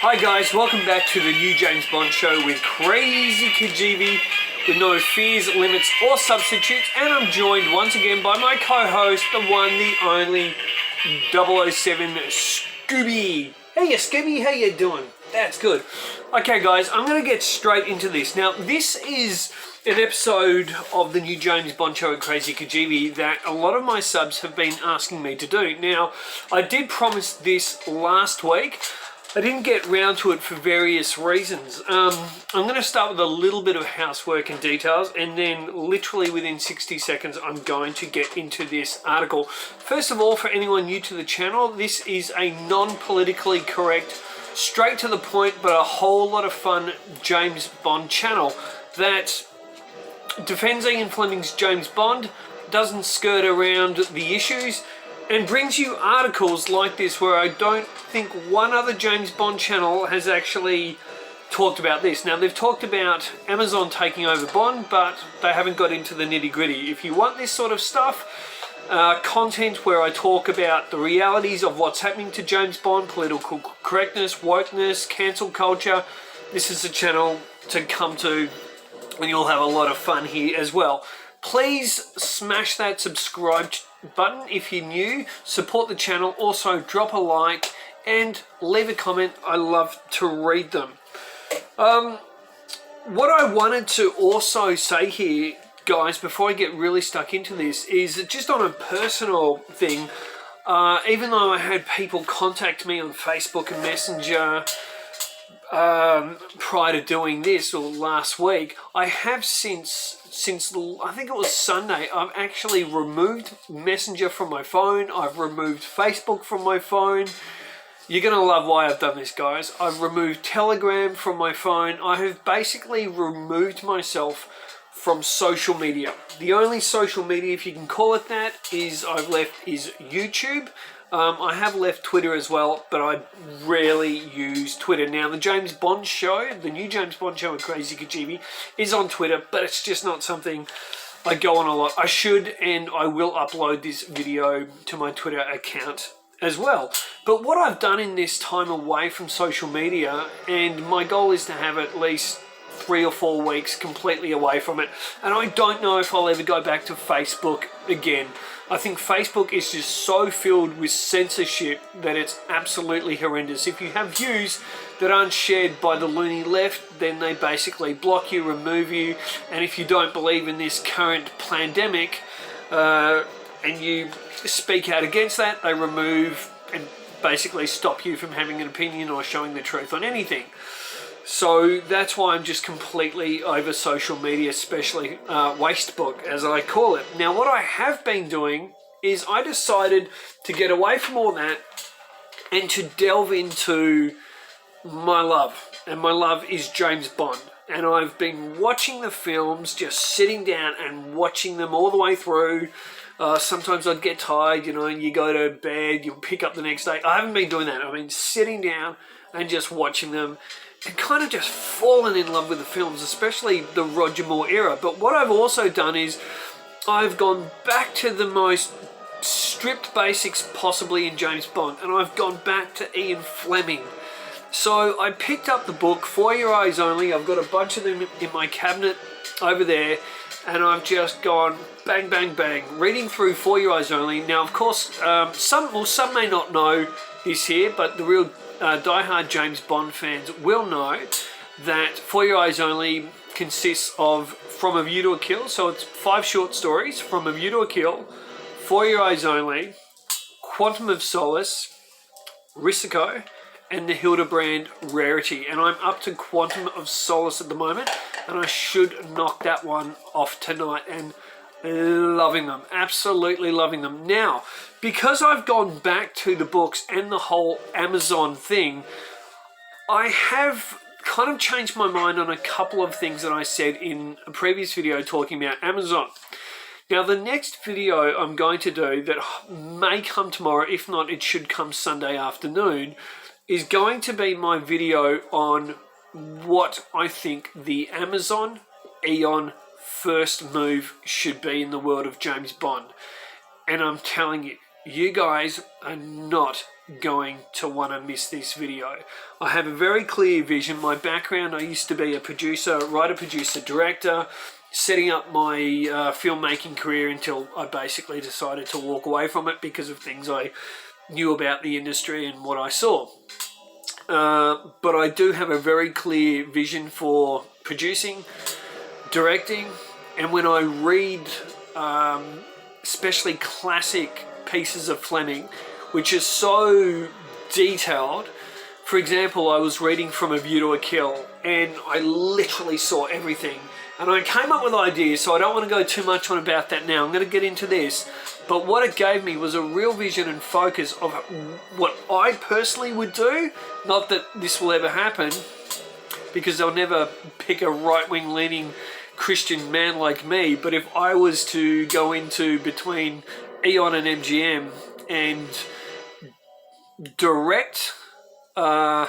Hi guys, welcome back to the new James Bond show with Krazy Kajeevie with no fears, limits or substitutes, and I'm joined once again by my co-host, the one, the only 007 Scooby. Hey Scooby, how you doing? That's good. Okay guys, I'm going to get straight into this. Now this is an episode of the new James Bond show with Krazy Kajeevie that a lot of my subs have been asking me to do. Now, I did promise this last week. I didn't get round to it for various reasons. I'm going to start with a little bit of housework and details, and then literally within 60 seconds I'm going to get into this article. First of all, for anyone new to the channel, this is a non-politically correct, straight to the point but a whole lot of fun James Bond channel that defends Ian Fleming's James Bond, doesn't skirt around the issues, and brings you articles like this where I don't think one other James Bond channel has actually talked about this. Now, they've talked about Amazon taking over Bond, but they haven't got into the nitty-gritty. If you want this sort of stuff, content where I talk about the realities of what's happening to James Bond, political correctness, wokeness, cancel culture, this is the channel to come to, and you'll have a lot of fun here as well. Please smash that subscribe button if you're new, support the channel, also drop a like and leave a comment. I love to read them. What I wanted to also say here, guys, before I get really stuck into this, is just on a personal thing, even though I had people contact me on Facebook and Messenger prior to doing this, or last week, I have since I think it was Sunday, I've actually removed Messenger from my phone. I've removed Facebook from my phone. You're going to love why I've done this, guys. I've removed Telegram from my phone. I have basically removed myself from social media. The only social media, if you can call it that, I've left is YouTube. I have left Twitter as well, but I rarely use Twitter. Now, the James Bond show, the new James Bond show with Krazy Kajeevie, is on Twitter, but it's just not something I go on a lot. I should, and I will upload this video to my Twitter account as well. But what I've done in this time away from social media, and my goal is to have at least 3 or 4 weeks completely away from it, and I don't know if I'll ever go back to Facebook again. I think Facebook is just so filled with censorship that it's absolutely horrendous. If you have views that aren't shared by the loony left, then they basically block you, remove you, and if you don't believe in this current pandemic and you speak out against that, they remove and basically stop you from having an opinion or showing the truth on anything. So that's why I'm just completely over social media, especially wastebook, as I call it. Now, what I have been doing is I decided to get away from all that and to delve into my love. And my love is James Bond. And I've been watching the films, just sitting down and watching them all the way through. Sometimes I'd get tired, you know, and you go to bed, you'll pick up the next day. I haven't been doing that. I've been sitting down and just watching them, and kind of just fallen in love with the films, especially the Roger Moore era. But what I've also done is I've gone back to the most stripped basics possibly in James Bond, and I've gone back to Ian Fleming. So I picked up the book, For Your Eyes Only. I've got a bunch of them in my cabinet over there, and I've just gone bang, bang, bang, reading through For Your Eyes Only. Now, of course, some may not know this here, but the real die-hard James Bond fans will know that For Your Eyes Only consists of From a View to a Kill. So it's 5 short stories: From a View to a Kill, For Your Eyes Only, Quantum of Solace, Risiko, and the Hildebrand Rarity. And I'm up to Quantum of Solace at the moment, and I should knock that one off tonight, and loving them, absolutely loving them. Now, because I've gone back to the books and the whole Amazon thing, I have kind of changed my mind on a couple of things that I said in a previous video talking about Amazon. Now, the next video I'm going to do that may come tomorrow, if not, it should come Sunday afternoon, is going to be my video on what I think the Amazon Eon first move should be in the world of James Bond. And I'm telling you, you guys are not going to want to miss this video. I have a very clear vision. My background, I used to be a producer, writer, producer, director, setting up my filmmaking career until I basically decided to walk away from it because of things I knew about the industry and what I saw. But I do have a very clear vision for producing, directing, and when I read especially classic pieces of Fleming, which is so detailed. For example, I was reading From a View to a Kill, and I literally saw everything. And I came up with ideas, so I don't want to go too much on about that now. I'm going to get into this. But what it gave me was a real vision and focus of what I personally would do. Not that this will ever happen, because they'll never pick a right-wing leaning Christian man like me. But if I was to go into between Eon and MGM and direct, I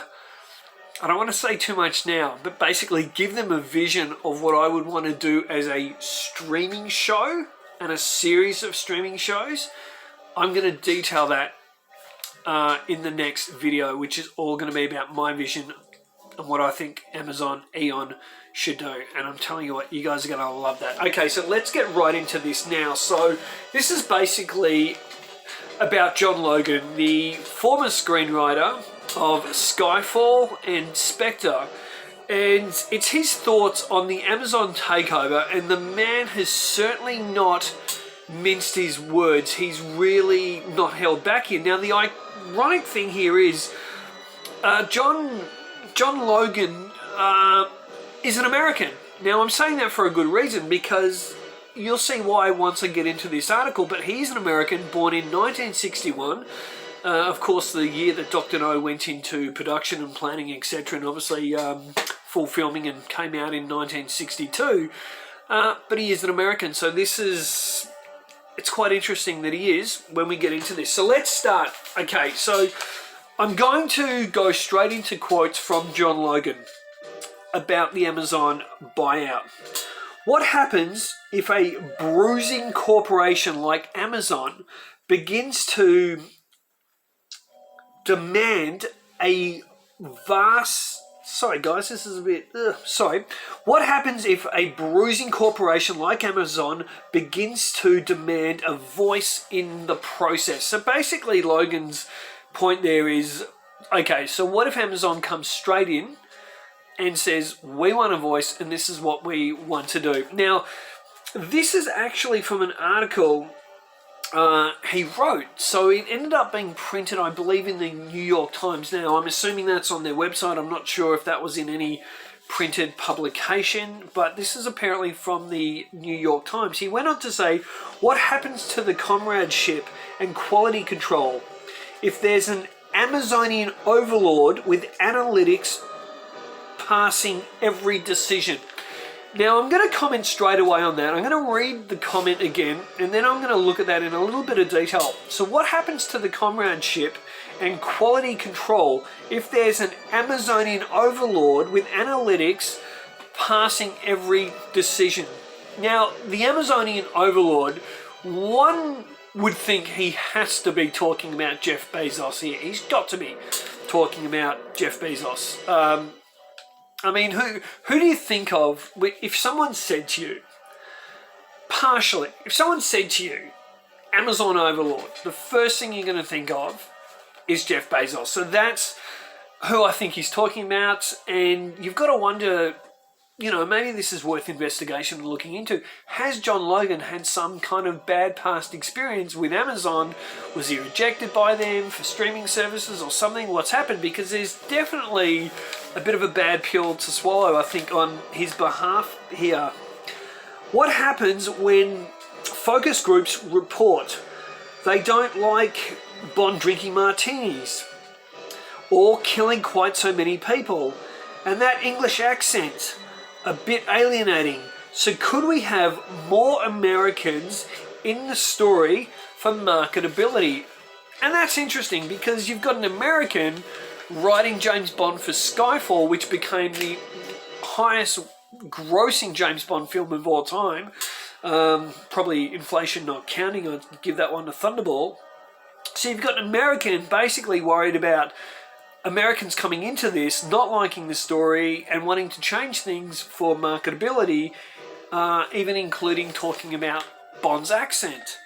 don't want to say too much now, but basically give them a vision of what I would want to do as a streaming show and a series of streaming shows. I'm going to detail that in the next video, which is all going to be about my vision and what I think Amazon Eon should do. And I'm telling you what, you guys are going to love that. Okay, so let's get right into this now. So this is basically about John Logan, the former screenwriter of Skyfall and Spectre, and it's his thoughts on the Amazon takeover, and the man has certainly not minced his words. He's really not held back here. Now the ironic thing here is John Logan is an American. Now I'm saying that for a good reason, because you'll see why once I get into this article, but he's an American born in 1961. Of course, the year that Dr. No went into production and planning, etc., and obviously full filming and came out in 1962. But he is an American, so it's quite interesting that he is when we get into this. So let's start. Okay, so I'm going to go straight into quotes from John Logan about the Amazon buyout. What happens if a bruising corporation like Amazon begins to demand a vast... Sorry guys, this is a bit... sorry. What happens if a bruising corporation like Amazon begins to demand a voice in the process? So basically Logan's point there is, okay, so what if Amazon comes straight in and says, we want a voice and this is what we want to do. Now, this is actually from an article he wrote. So it ended up being printed, I believe, in the New York Times. Now, I'm assuming that's on their website. I'm not sure if that was in any printed publication, but this is apparently from the New York Times. He went on to say, what happens to the comradeship and quality control if there's an Amazonian overlord with analytics passing every decision? Now I'm going to comment straight away on that. I'm going to read the comment again, and then I'm going to look at that in a little bit of detail. So what happens to the comradeship and quality control if there's an Amazonian overlord with analytics passing every decision? Now, the Amazonian overlord, one would think he has to be talking about Jeff Bezos here. He's got to be talking about Jeff Bezos. I mean, who do you think of if someone said to you, if someone said to you, Amazon overlord, the first thing you're going to think of is Jeff Bezos. So that's who I think he's talking about, and you've got to wonder, you know, maybe this is worth investigation and looking into. Has John Logan had some kind of bad past experience with Amazon? Was he rejected by them for streaming services or something? What's happened? Because there's definitely a bit of a bad pill to swallow, I think, on his behalf here. What happens when focus groups report they don't like Bond drinking martinis or killing quite so many people, and that English accent a bit alienating? So could we have more Americans in the story for marketability? And that's interesting because you've got an American writing James Bond for Skyfall, which became the highest grossing James Bond film of all time. Probably inflation not counting, I'd give that one to Thunderball. So you've got an American basically worried about Americans coming into this, not liking the story and wanting to change things for marketability, even including talking about Bond's accent.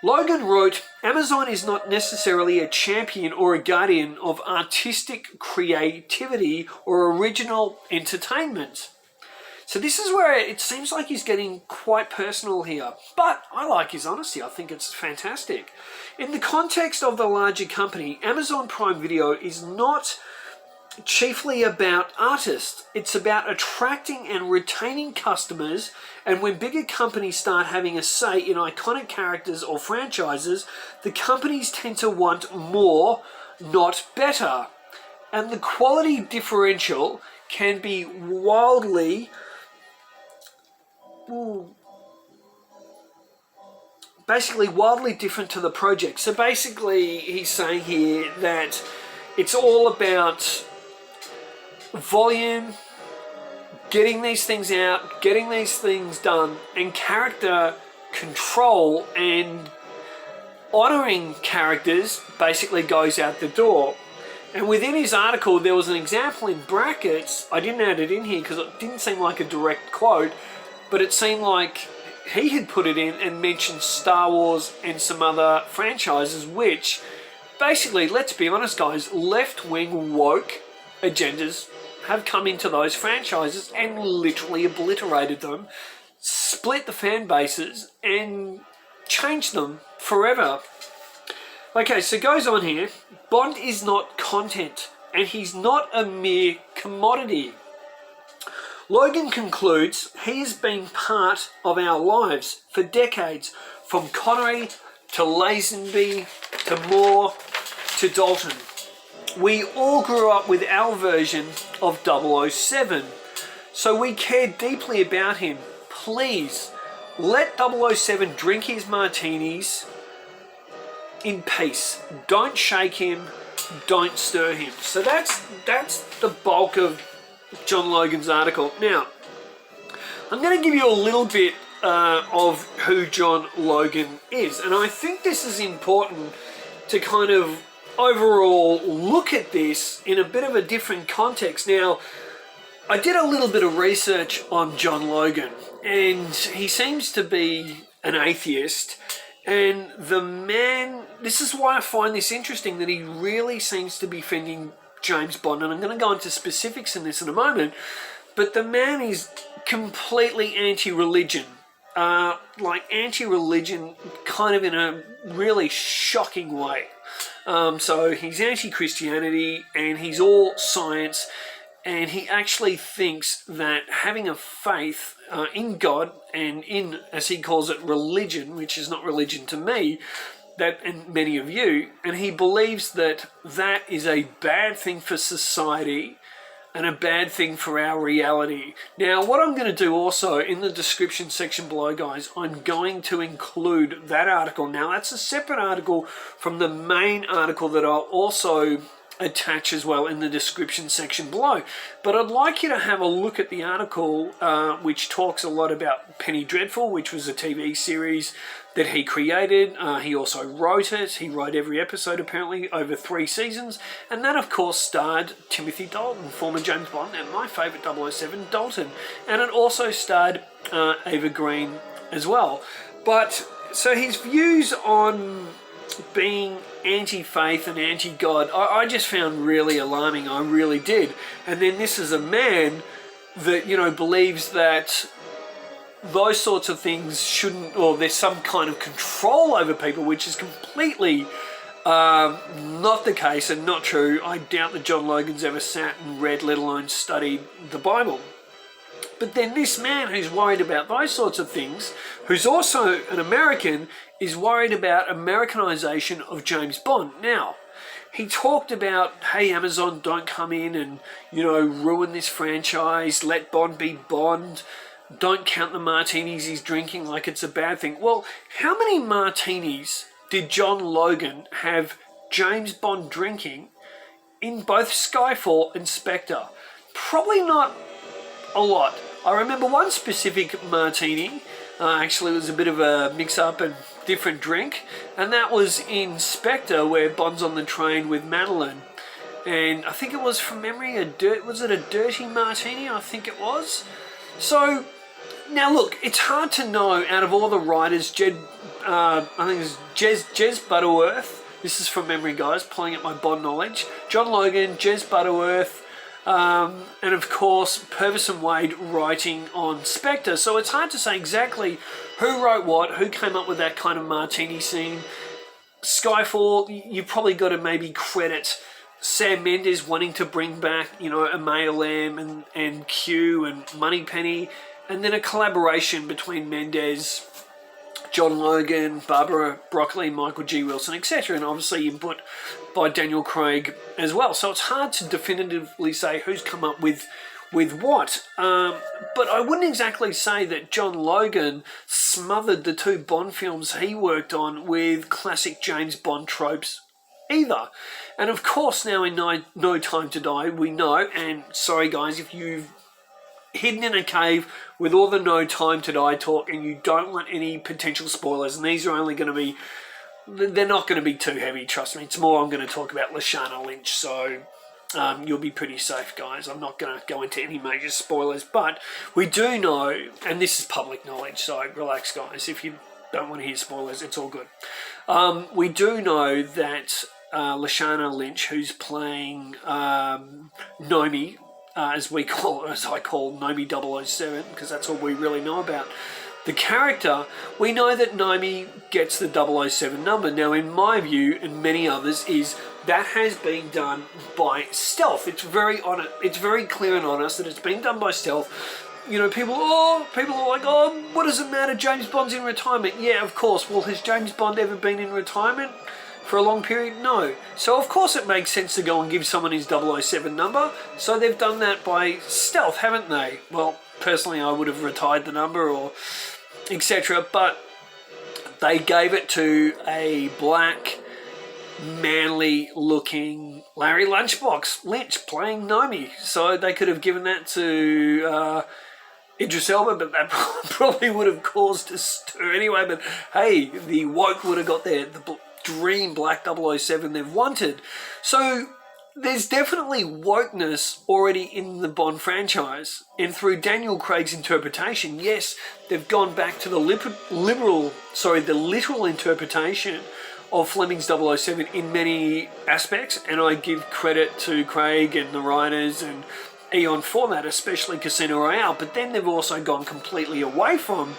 Logan wrote, Amazon is not necessarily a champion or a guardian of artistic creativity or original entertainment. So this is where it seems like he's getting quite personal here. But I like his honesty. I think it's fantastic. In the context of the larger company, Amazon Prime Video is not chiefly about artists. It's about attracting and retaining customers, and when bigger companies start having a say in iconic characters or franchises, the companies tend to want more, not better. And the quality differential can be wildly different to the project. So basically he's saying here that it's all about volume, getting these things out, getting these things done, and character control and honouring characters basically goes out the door. And within his article there was an example in brackets. I didn't add it in here because it didn't seem like a direct quote, but it seemed like he had put it in and mentioned Star Wars and some other franchises, which basically, let's be honest guys, left-wing woke agendas have come into those franchises and literally obliterated them, split the fan bases and changed them forever. Okay, so it goes on here. Bond is not content, and he's not a mere commodity. Logan concludes he has been part of our lives for decades, from Connery to Lazenby to Moore to Dalton. We all grew up with our version of 007, so we care deeply about him. Please, let 007 drink his martinis in peace. Don't shake him, don't stir him. So that's the bulk of John Logan's article. Now, I'm going to give you a little bit of who John Logan is, and I think this is important to kind of overall look at this in a bit of a different context. Now, I did a little bit of research on John Logan, and he seems to be an atheist, and the man, this is why I find this interesting, that he really seems to be defending James Bond, and I'm going to go into specifics in this in a moment, but the man is completely anti-religion. Like anti-religion kind of in a really shocking way. So he's anti-Christianity and he's all science, and he actually thinks that having a faith in God and in, as he calls it, religion, which is not religion to me, that and many of you, and he believes that that is a bad thing for society and a bad thing for our reality. Now, what I'm going to do also in the description section below, guys, I'm going to include that article. Now, that's a separate article from the main article that I'll also attach as well in the description section below. But I'd like you to have a look at the article which talks a lot about Penny Dreadful, which was a TV series that he created. He also wrote it. He wrote every episode apparently over 3 seasons, and that of course starred Timothy Dalton, former James Bond and my favourite 007, Dalton, and it also starred Eva Green as well. But so his views on being anti-faith and anti-God, I just found really alarming. I really did. And then this is a man that, you know, believes that those sorts of things shouldn't, or there's some kind of control over people, which is completely not the case and not true. I doubt that John Logan's ever sat and read, let alone studied the Bible. But then this man who's worried about those sorts of things, who's also an American, is worried about Americanization of James Bond. Now, he talked about, hey, Amazon, don't come in and, you know, ruin this franchise, let Bond be Bond, don't count the martinis he's drinking like it's a bad thing. Well, how many martinis did John Logan have James Bond drinking in both Skyfall and Spectre? Probably not a lot. I remember one specific martini. Actually, it was a bit of a mix-up, and different drink, and that was in Spectre, where Bond's on the train with Madeline. And I think it was, from memory, was it a dirty martini? I think it was. So, now look, it's hard to know out of all the writers, I think it's Jez Butterworth. This is from memory, guys, pulling up my Bond knowledge. John Logan, Jez Butterworth, and of course, Purvis and Wade writing on Spectre. So it's hard to say exactly who wrote what, who came up with that kind of martini scene. Skyfall, you probably got to maybe credit Sam Mendes wanting to bring back, Amaya Lamb and Q and Moneypenny, and then a collaboration between Mendes, John Logan, Barbara Broccoli, Michael G. Wilson, etc. And obviously input by Daniel Craig as well. So it's hard to definitively say who's come up with what. But I wouldn't exactly say that John Logan smothered the two Bond films he worked on with classic James Bond tropes either. And of course now in No Time to Die, we know, and sorry guys, if you've hidden in a cave with all the No Time to Die talk and you don't want any potential spoilers, and these are only going to be, they're not going to be too heavy, trust me. It's more I'm going to talk about Lashana Lynch, so you'll be pretty safe, guys. I'm not going to go into any major spoilers, but we do know, and this is public knowledge, so relax, guys. If you don't want to hear spoilers, it's all good. We do know that Lashana Lynch, who's playing Nomi, as I call Nomi 007, because that's all we really know about the character. We know that Nomi gets the 007 number. Now, in my view, and many others, is that has been done by stealth. It's very clear and honest that it's been done by stealth. People are like, oh, what does it matter? James Bond's in retirement. Yeah, of course. Well, has James Bond ever been in retirement for a long period? No. So, of course, it makes sense to go and give someone his 007 number. So they've done that by stealth, haven't they? Well, personally, I would have retired the number or etc. But they gave it to a black, manly-looking Larry Lunchbox Lynch playing Nomi. So they could have given that to Idris Elba, but that probably would have caused a stir anyway. But hey, the woke would have got the dream black 007 they've wanted. So there's definitely wokeness already in the Bond franchise. And through Daniel Craig's interpretation, yes, they've gone back to the literal interpretation of Fleming's 007 in many aspects. And I give credit to Craig and the writers and Eon for that, especially Casino Royale. But then they've also gone completely away from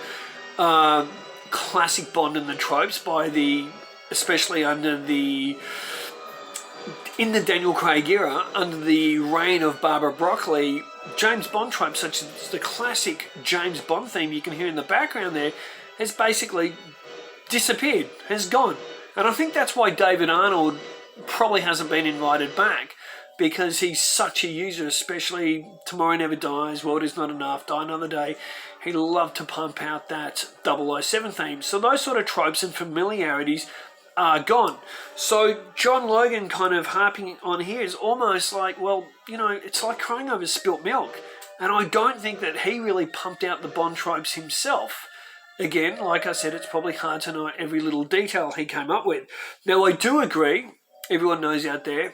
classic Bond and the tropes especially in the Daniel Craig era, under the reign of Barbara Broccoli, James Bond tropes such as the classic James Bond theme you can hear in the background there has basically disappeared, has gone. And I think that's why David Arnold probably hasn't been invited back, because he's such a user, especially Tomorrow Never Dies, World Is Not Enough, Die Another Day. He loved to pump out that 007 theme. So those sort of tropes and familiarities are gone. So John Logan kind of harping on here is almost like, well, it's like crying over spilt milk. And I don't think that he really pumped out the Bond tropes himself. Again, like I said, it's probably hard to know every little detail he came up with. Now, I do agree, everyone knows out there,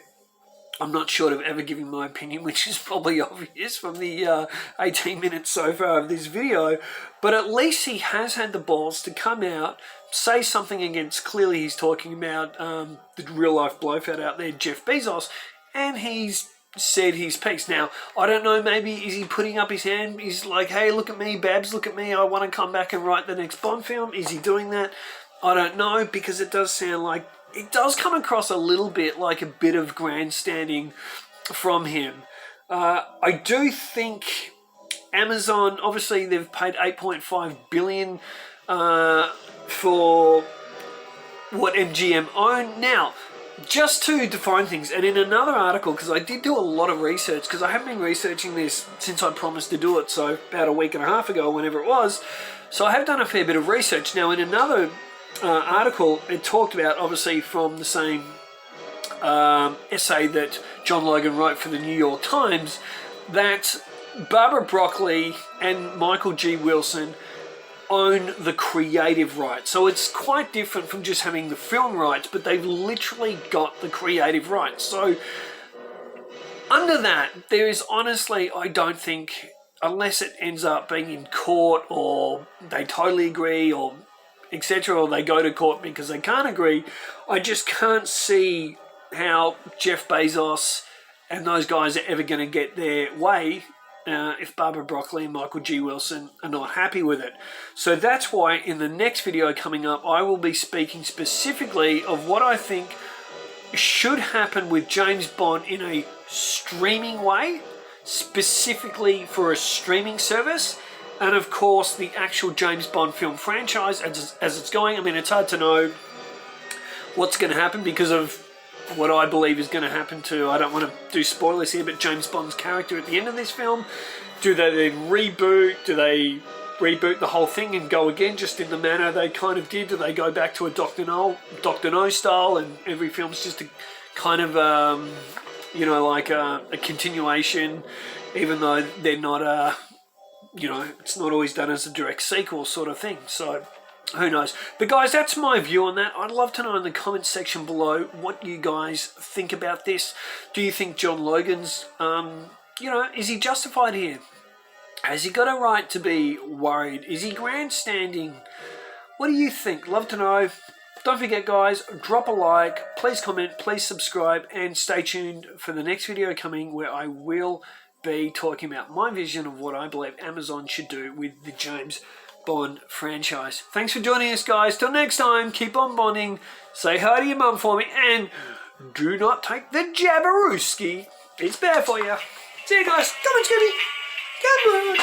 I'm not short of ever giving my opinion, which is probably obvious from the 18 minutes so far of this video, but at least he has had the balls to come out, say something against, clearly he's talking about the real-life blowfat out there, Jeff Bezos, and he's said his piece. Now, I don't know, maybe is he putting up his hand? He's like, hey, look at me, Babs, look at me, I want to come back and write the next Bond film. Is he doing that? I don't know, because it does sound like, it does come across a little bit like a bit of grandstanding from him. I do think Amazon, obviously they've paid $8.5 billion for what MGM own. Now, just to define things, and in another article, because I did do a lot of research, because I haven't been researching this since I promised to do it, so about a week and a half ago, whenever it was, so I have done a fair bit of research. Now, in another article, it talked about, obviously from the same essay that John Logan wrote for the New York Times, that Barbara Broccoli and Michael G. Wilson own the creative rights. So it's quite different from just having the film rights, but they've literally got the creative rights. So under that, there is honestly, I don't think, unless it ends up being in court or they totally agree or etc., or they go to court because they can't agree, I just can't see how Jeff Bezos and those guys are ever going to get their way if Barbara Broccoli and Michael G. Wilson are not happy with it. So that's why in the next video coming up, I will be speaking specifically of what I think should happen with James Bond in a streaming way, specifically for a streaming service, and of course the actual James Bond film franchise as it's going. I mean, it's hard to know what's going to happen because of what I believe is going to happen to, I don't want to do spoilers here, but James Bond's character at the end of this film. Do they then reboot? Do they reboot the whole thing and go again just in the manner they kind of did? Do they go back to a Dr. No style and every film's just a kind of, you know, like a continuation, even though they're not, you know, it's not always done as a direct sequel sort of thing. So who knows? But guys, that's my view on that. I'd love to know in the comments section below what you guys think about this. Do you think John Logan's, you know, is he justified here? Has he got a right to be worried? Is he grandstanding? What do you think? Love to know. Don't forget, guys, drop a like, please comment, please subscribe, and stay tuned for the next video coming where I will be talking about my vision of what I believe Amazon should do with the James Bond franchise. Thanks for joining us, guys. Till next time, keep on bonding. Say hi to your mum for me, and do not take the Jabberooski. It's bad for you. See you guys. Come on, Scooby. Come on.